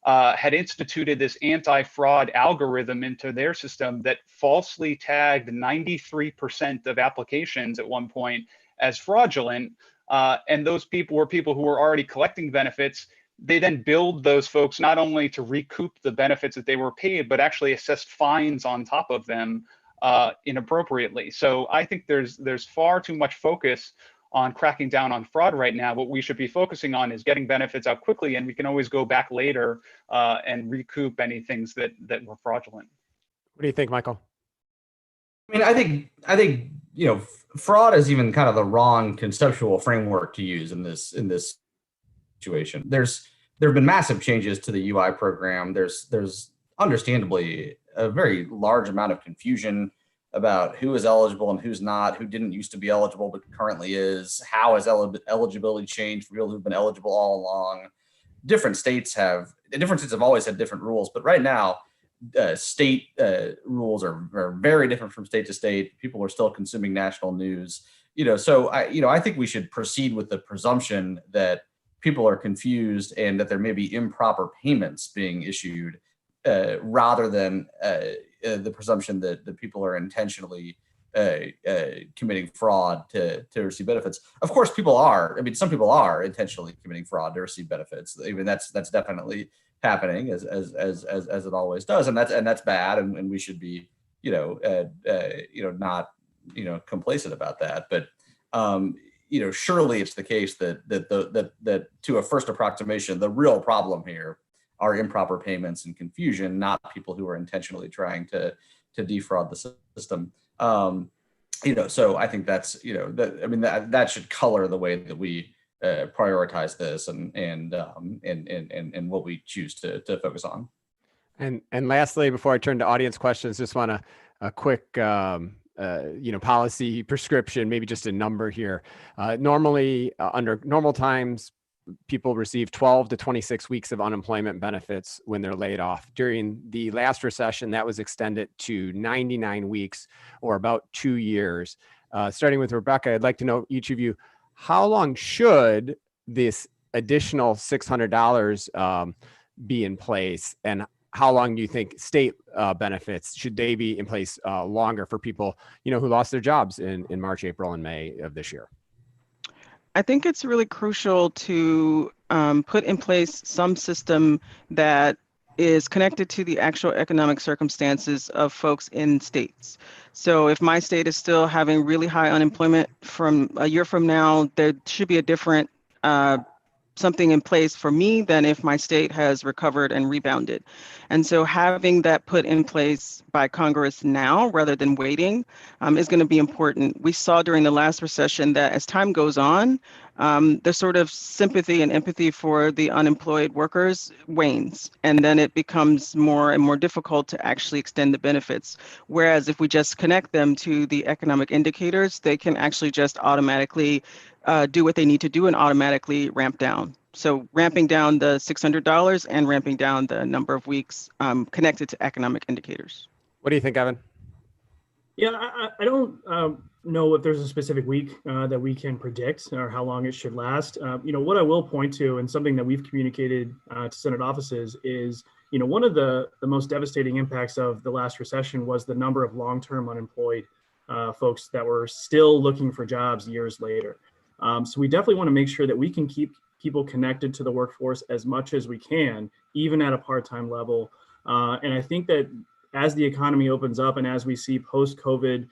had instituted this anti-fraud algorithm into their system that falsely tagged 93% of applications at one point as fraudulent, And those people were people who were already collecting benefits. They then billed those folks not only to recoup the benefits that they were paid, but actually assessed fines on top of them inappropriately. So I think there's far too much focus on cracking down on fraud right now. What we should be focusing on is getting benefits out quickly, and we can always go back later and recoup any things that were fraudulent. What do you think, Michael? I mean, I think fraud is even kind of the wrong conceptual framework to use in this situation. There have been massive changes to the UI program. There's understandably a very large amount of confusion about who is eligible and who's not, who didn't used to be eligible but currently is, how has eligibility changed for people who've been eligible all along. Different states have always had different rules, but right now, state rules are very different from state to state. People are still consuming national news, so I think we should proceed with the presumption that people are confused and that there may be improper payments being issued, rather than the presumption that people are intentionally committing fraud to receive benefits. Of course, people are. I mean, some people are intentionally committing fraud to receive benefits. I mean, that's definitely happening as it always does, and that's bad, and we should be not complacent about that. But surely it's the case that to a first approximation, the real problem here are improper payments and confusion, not people who are intentionally trying to defraud the system. So I think that's that should color the way that we prioritize this and what we choose to focus on. And lastly, before I turn to audience questions, just want a quick policy prescription, maybe just a number here. Normally, under normal times, people receive 12 to 26 weeks of unemployment benefits when they're laid off. During the last recession, that was extended to 99 weeks, or about 2 years. Starting with Rebecca, I'd like to know, each of you, how long should this additional $600 be in place, and how long do you think state benefits, should they be in place longer for people who lost their jobs in March, April, and May of this year? I think it's really crucial to put in place some system that is connected to the actual economic circumstances of folks in states. So if my state is still having really high unemployment, from a year from now, there should be a different something in place for me than if my state has recovered and rebounded. And so having that put in place by Congress now rather than waiting is going to be important. We saw during the last recession that as time goes on, the sort of sympathy and empathy for the unemployed workers wanes, and then it becomes more and more difficult to actually extend the benefits. Whereas if we just connect them to the economic indicators, they can actually just automatically do what they need to do and automatically ramp down. So ramping down the $600 and ramping down the number of weeks connected to economic indicators. What do you think, Evan? Yeah, I don't know if there's a specific week that we can predict or how long it should last. What I will point to, and something that we've communicated to Senate offices, is one of the most devastating impacts of the last recession was the number of long-term unemployed folks that were still looking for jobs years later. So we definitely want to make sure that we can keep people connected to the workforce as much as we can, even at a part-time level. And I think that as the economy opens up and as we see post-COVID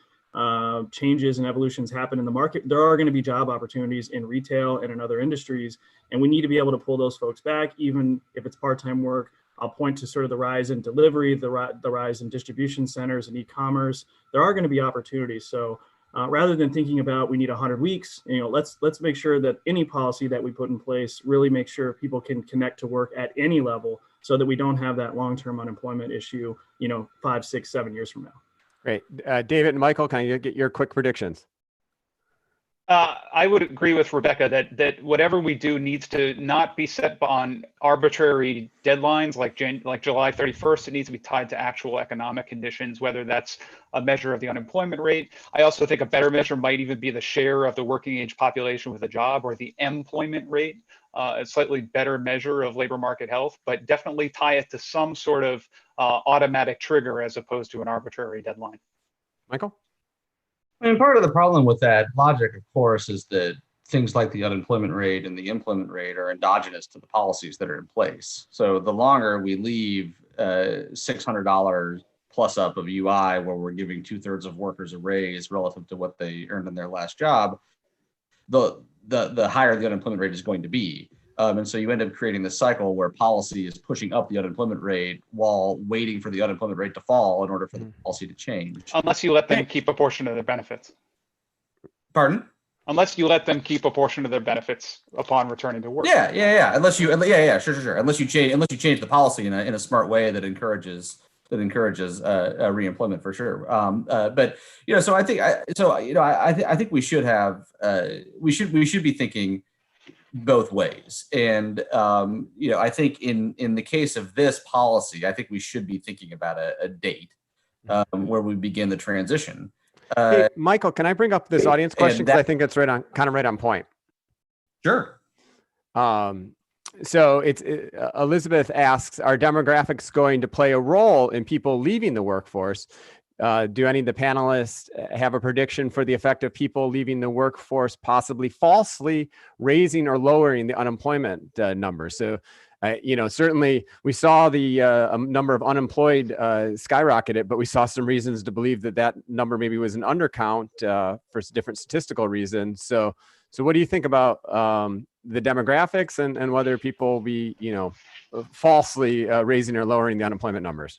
changes and evolutions happen in the market, there are going to be job opportunities in retail and in other industries. And we need to be able to pull those folks back, even if it's part-time work. I'll point to sort of the rise in delivery, the rise in distribution centers and e-commerce. There are going to be opportunities. So rather than thinking about we need 100 weeks, let's make sure that any policy that we put in place really makes sure people can connect to work at any level, so that we don't have that long-term unemployment issue, 5, 6, 7 years from now. Great. David and Michael, can I get your quick predictions? I would agree with Rebecca that whatever we do needs to not be set on arbitrary deadlines like July 31st. It needs to be tied to actual economic conditions, whether that's a measure of the unemployment rate. I also think a better measure might even be the share of the working age population with a job, or the employment rate, a slightly better measure of labor market health, but definitely tie it to some sort of automatic trigger as opposed to an arbitrary deadline. Michael? I mean, part of the problem with that logic, of course, is that things like the unemployment rate and the employment rate are endogenous to the policies that are in place. So the longer we leave $600 plus up of UI, where we're giving 2/3 of workers a raise relative to what they earned in their last job, the higher the unemployment rate is going to be. And so you end up creating this cycle where policy is pushing up the unemployment rate while waiting for the unemployment rate to fall in order for the policy to change. Unless you let them keep a portion of their benefits. Pardon? Unless you let them keep a portion of their benefits upon returning to work. Yeah. Sure. Unless you change the policy in a smart way that encourages reemployment for sure. But so I think we should have we should be thinking both ways. And I think in the case of this policy, I think we should be thinking about a date where we begin the transition. Hey, Michael, can I bring up this audience question? Because I think it's right on point. Sure. So Elizabeth asks, are demographics going to play a role in people leaving the workforce? Do any of the panelists have a prediction for the effect of people leaving the workforce, possibly falsely raising or lowering the unemployment numbers? So, certainly we saw the number of unemployed skyrocketed, but we saw some reasons to believe that number maybe was an undercount for different statistical reasons. So what do you think about the demographics and whether people will be, falsely raising or lowering the unemployment numbers?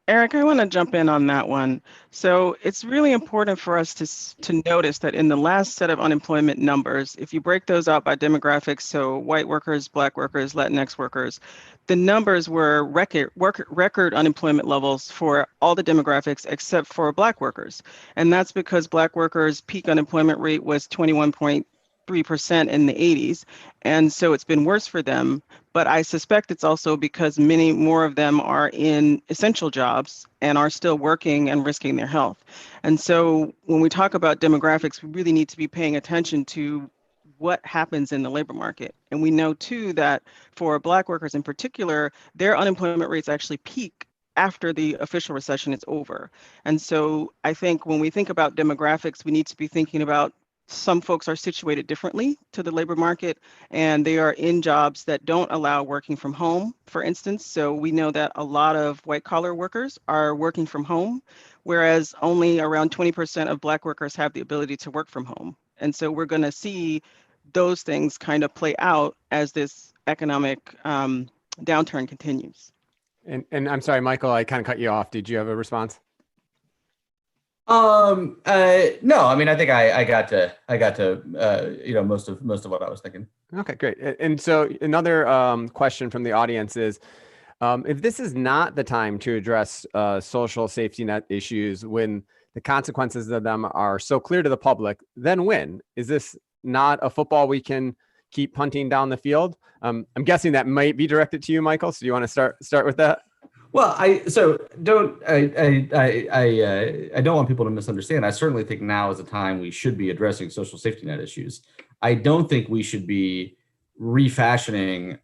Eric, I want to jump in on that one. So it's really important for us to notice that in the last set of unemployment numbers, if you break those out by demographics, so white workers, Black workers, Latinx workers, the numbers were record unemployment levels for all the demographics except for Black workers. And that's because Black workers' peak unemployment rate was 21.3% in the 80s. And so it's been worse for them. But I suspect it's also because many more of them are in essential jobs and are still working and risking their health. And so when we talk about demographics, we really need to be paying attention to what happens in the labor market. And we know too that for Black workers in particular, their unemployment rates actually peak after the official recession is over. And so I think when we think about demographics, we need to be thinking about some folks are situated differently to the labor market, and they are in jobs that don't allow working from home, for instance. So we know that a lot of white collar workers are working from home, whereas only around 20% of Black workers have the ability to work from home. And so we're going to see those things kind of play out as this economic downturn continues. And I'm sorry, Michael, I kind of cut you off. Did you have a response? No, I mean, I think I got to most of what I was thinking. Okay, great. And so another question from the audience is, if this is not the time to address social safety net issues when the consequences of them are so clear to the public, then when? Is this not a football we can keep punting down the field? I'm guessing that might be directed to you, Michael. So do you want to start with that? Well, I don't want people to misunderstand. I certainly think now is the time we should be addressing social safety net issues. I don't think we should be refashioning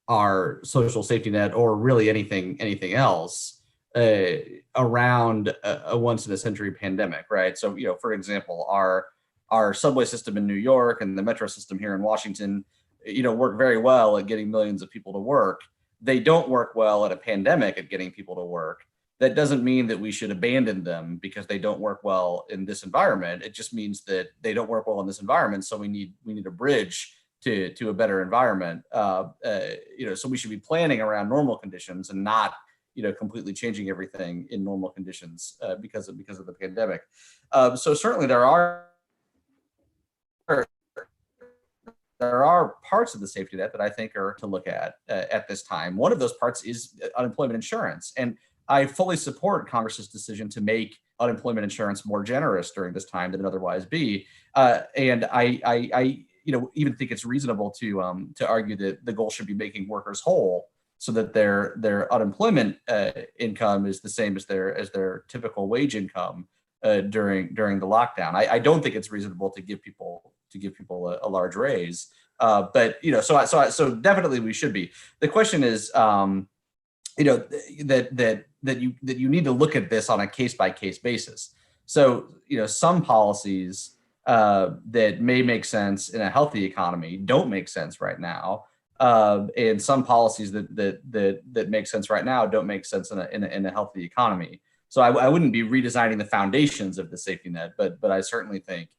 our social safety net or really anything else around a once in a century pandemic, right? So, for example, our subway system in New York and the metro system here in Washington, work very well at getting millions of people to work. They don't work well at a pandemic at getting people to work. That doesn't mean that we should abandon them because they don't work well in this environment. It just means that they don't work well in this environment. So we need a bridge to a better environment. So we should be planning around normal conditions and not, completely changing everything in normal conditions because of the pandemic. So certainly there are parts of the safety net that I think are to look at this time. One of those parts is unemployment insurance. And I fully support Congress's decision to make unemployment insurance more generous during this time than it otherwise be. And I even think it's reasonable to argue that the goal should be making workers whole so that their unemployment income is the same as their typical wage income during the lockdown. I don't think it's reasonable to give people a large raise, but so definitely we should be. The question is, that you need to look at this on a case by case basis. So some policies that may make sense in a healthy economy don't make sense right now. And some policies that make sense right now don't make sense in a healthy economy. So I wouldn't be redesigning the foundations of the safety net, but I certainly think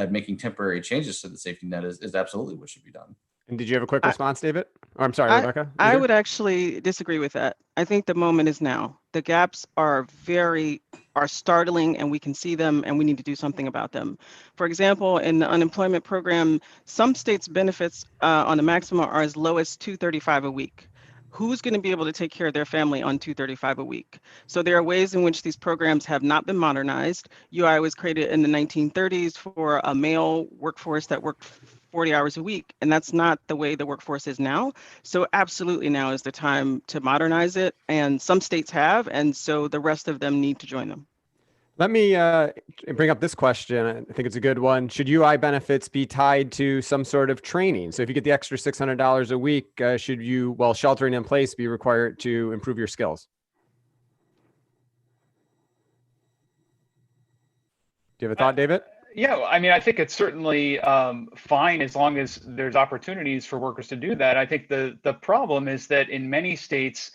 making temporary changes to the safety net is absolutely what should be done. And did you have a quick response, David? Or I'm sorry, I- Rebecca? I Either? would actually disagree with that. I think the moment is now. The gaps are startling, and we can see them, and we need to do something about them. For example, in the unemployment program, some states' benefits on the maximum are as low as $235 a week. Who's going to be able to take care of their family on $235 a week? So there are ways in which these programs have not been modernized. UI was created in the 1930s for a male workforce that worked 40 hours a week, and that's not the way the workforce is now. So absolutely now is the time to modernize it, and some states have, and so the rest of them need to join them. Let me bring up this question. I think it's a good one. Should UI benefits be tied to some sort of training? So if you get the extra $600 a week, should you, while sheltering in place, be required to improve your skills? Do you have a thought, David? Yeah, I mean, I think it's certainly fine as long as there's opportunities for workers to do that. I think the problem is that in many states,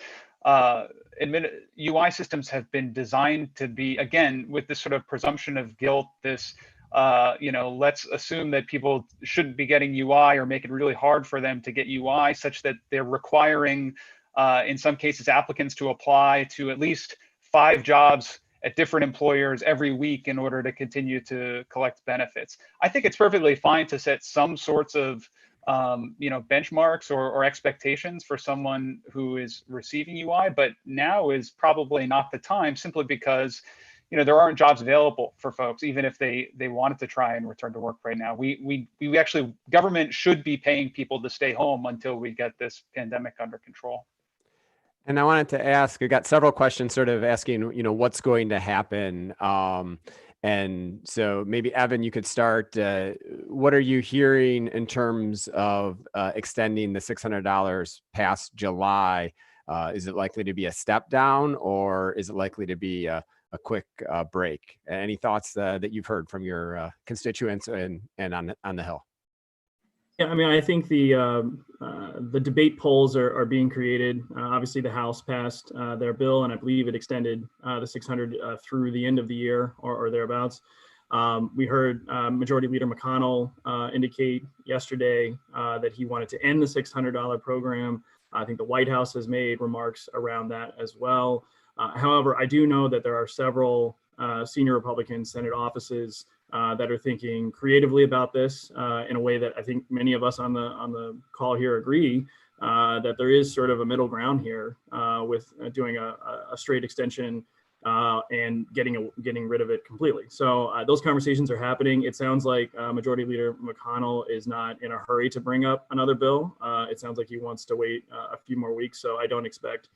UI systems have been designed to be, again, with this sort of presumption of guilt, this, let's assume that people shouldn't be getting UI or make it really hard for them to get UI, such that they're requiring, in some cases, applicants to apply to at least 5 jobs at different employers every week in order to continue to collect benefits. I think it's perfectly fine to set some sorts of benchmarks or expectations for someone who is receiving UI, but now is probably not the time, simply because there aren't jobs available for folks, even if they wanted to try and return to work right now. We actually, government should be paying people to stay home until we get this pandemic under control. And I wanted to ask, I got several questions sort of asking, what's going to happen. And so maybe Evan, you could start. What are you hearing in terms of extending the $600 past July? Is it likely to be a step down, or is it likely to be a quick break? Any thoughts that you've heard from your constituents and on the Hill? Yeah, I mean, I think the debate polls are being created. Obviously, the House passed their bill, and I believe it extended the 600 through the end of the year or thereabouts. We heard Majority Leader McConnell indicate yesterday that he wanted to end the $600 program. I think the White House has made remarks around that as well. However, I do know that there are several senior Republican Senate offices that are thinking creatively about this in a way that I think many of us on the call here agree that there is sort of a middle ground here with doing a straight extension and getting rid of it completely. So those conversations are happening. It sounds like Majority Leader McConnell is not in a hurry to bring up another bill. It sounds like he wants to wait a few more weeks. So I don't expect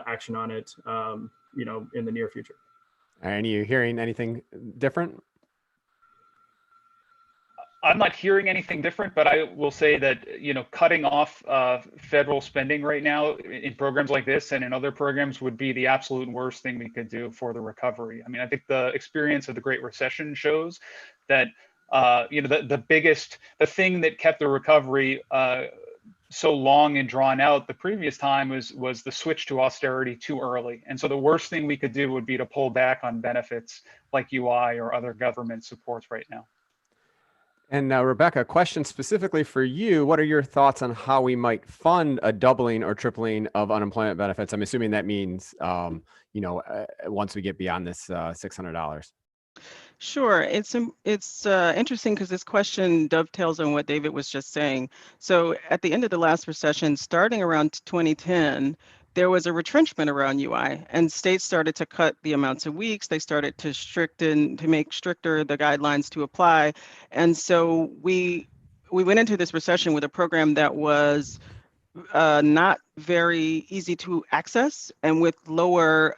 action on it, in the near future. Are you hearing anything different? I'm not hearing anything different, but I will say that, cutting off federal spending right now in programs like this and in other programs would be the absolute worst thing we could do for the recovery. I mean, I think the experience of the Great Recession shows that, the thing that kept the recovery so long and drawn out the previous time was the switch to austerity too early. And so the worst thing we could do would be to pull back on benefits like UI or other government supports right now. And Rebecca, a question specifically for you. What are your thoughts on how we might fund a doubling or tripling of unemployment benefits? I'm assuming that means, once we get beyond this $600. Sure. It's interesting because this question dovetails on what David was just saying. So at the end of the last recession, starting around 2010, there was a retrenchment around UI, and states started to cut the amounts of weeks. They started to make stricter the guidelines to apply. And so we went into this recession with a program that was not very easy to access and with lower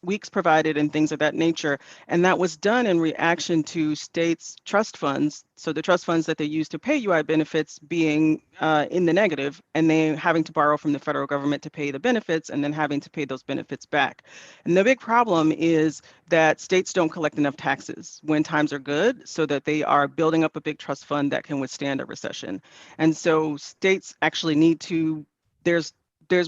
weeks provided and things of that nature. And that was done in reaction to states' trust funds. So the trust funds that they use to pay UI benefits being in the negative, and they having to borrow from the federal government to pay the benefits and then having to pay those benefits back. And the big problem is that states don't collect enough taxes when times are good, so that they are building up a big trust fund that can withstand a recession. And so states actually need to, there's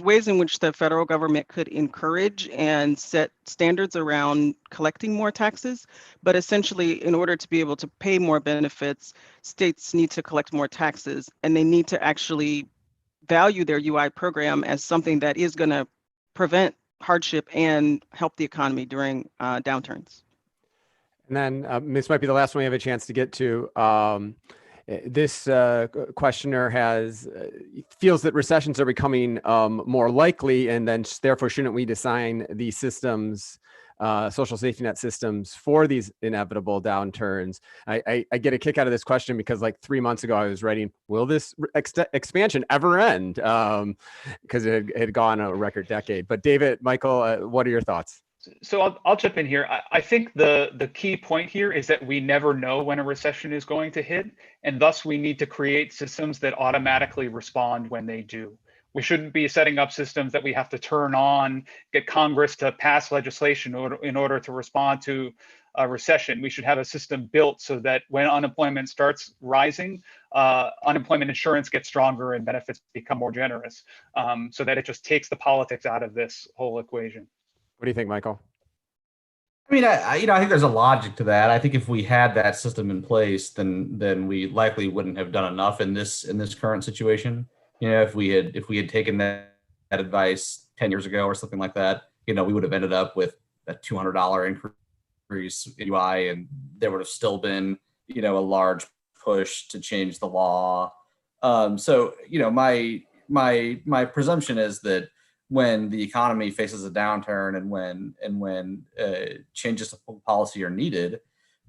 ways in which the federal government could encourage and set standards around collecting more taxes. But essentially, in order to be able to pay more benefits, states need to collect more taxes, and they need to actually value their UI program as something that is going to prevent hardship and help the economy during downturns. And then this might be the last one we have a chance to get to. This questioner feels that recessions are becoming more likely, and then therefore shouldn't we design the systems, social safety net systems for these inevitable downturns? I get a kick out of this question because like 3 months ago I was writing, will this expansion ever end? Because it had gone a record decade. But David, Michael, what are your thoughts? So I'll jump in here. I think the key point here is that we never know when a recession is going to hit, and thus we need to create systems that automatically respond when they do. We shouldn't be setting up systems that we have to turn on, get Congress to pass legislation in order to respond to a recession. We should have a system built so that when unemployment starts rising, unemployment insurance gets stronger and benefits become more generous, so that it just takes the politics out of this whole equation. What do you think, Michael? I mean, I think there's a logic to that. I think if we had that system in place, then we likely wouldn't have done enough in this current situation. You know, if we had taken that advice 10 years ago or something like that, you know, we would have ended up with a $200 increase in UI, and there would have still been, you know, a large push to change the law. So, you know, my presumption is that when the economy faces a downturn and when changes to policy are needed,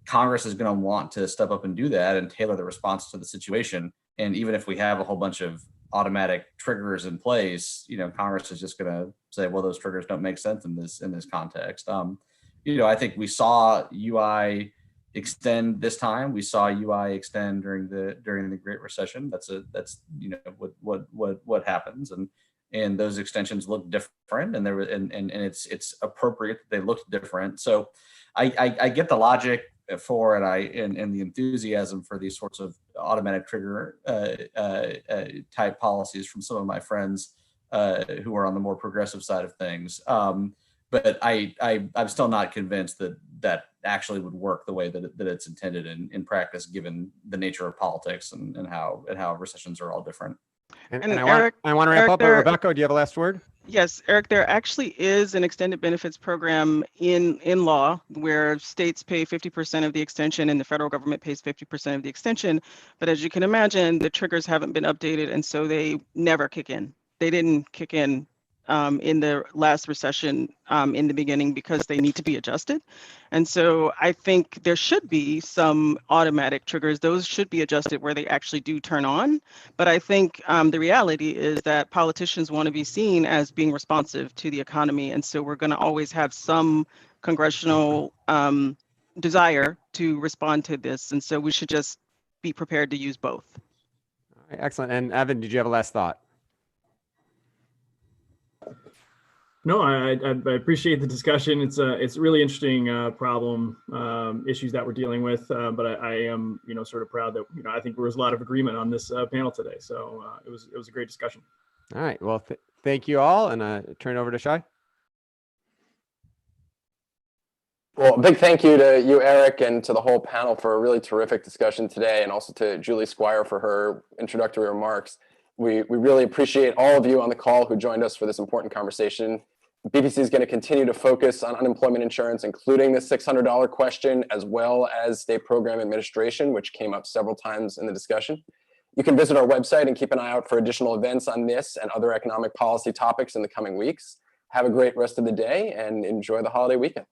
Congress is going to want to step up and do that and tailor the response to the situation. And even if we have a whole bunch of automatic triggers in place, you know, Congress is just going to say, well, those triggers don't make sense in this context. You know, I think we saw UI extend this time. We saw UI extend during the Great Recession. That's you know what happens, and those extensions look different, and it's appropriate that they looked different. So I get the logic for it, and the enthusiasm for these sorts of automatic trigger type policies from some of my friends who are on the more progressive side of things. But I'm still not convinced that actually would work the way that it's intended in practice, given the nature of politics and how recessions are all different. And Eric, I want to wrap Eric, up. But Rebecca, do you have a last word? Yes, Eric, there actually is an extended benefits program in law where states pay 50% of the extension and the federal government pays 50% of the extension. But as you can imagine, the triggers haven't been updated, and so they never kick in. They didn't kick in the last recession in the beginning because they need to be adjusted. And so I think there should be some automatic triggers. Those should be adjusted where they actually do turn on. But I think the reality is that politicians want to be seen as being responsive to the economy. And so we're going to always have some congressional desire to respond to this. And so we should just be prepared to use both. All right, excellent. And Evan, did you have a last thought? No, I appreciate the discussion. It's a really interesting problem, issues that we're dealing with. But I am, you know, sort of proud that, you know, I think there was a lot of agreement on this panel today. So it was a great discussion. All right. Well, thank you all, and turn it over to Shai. Well, a big thank you to you, Eric, and to the whole panel for a really terrific discussion today, and also to Julie Squire for her introductory remarks. We really appreciate all of you on the call who joined us for this important conversation. BPC is going to continue to focus on unemployment insurance, including the $600 question, as well as state program administration, which came up several times in the discussion. You can visit our website and keep an eye out for additional events on this and other economic policy topics in the coming weeks. Have a great rest of the day and enjoy the holiday weekend.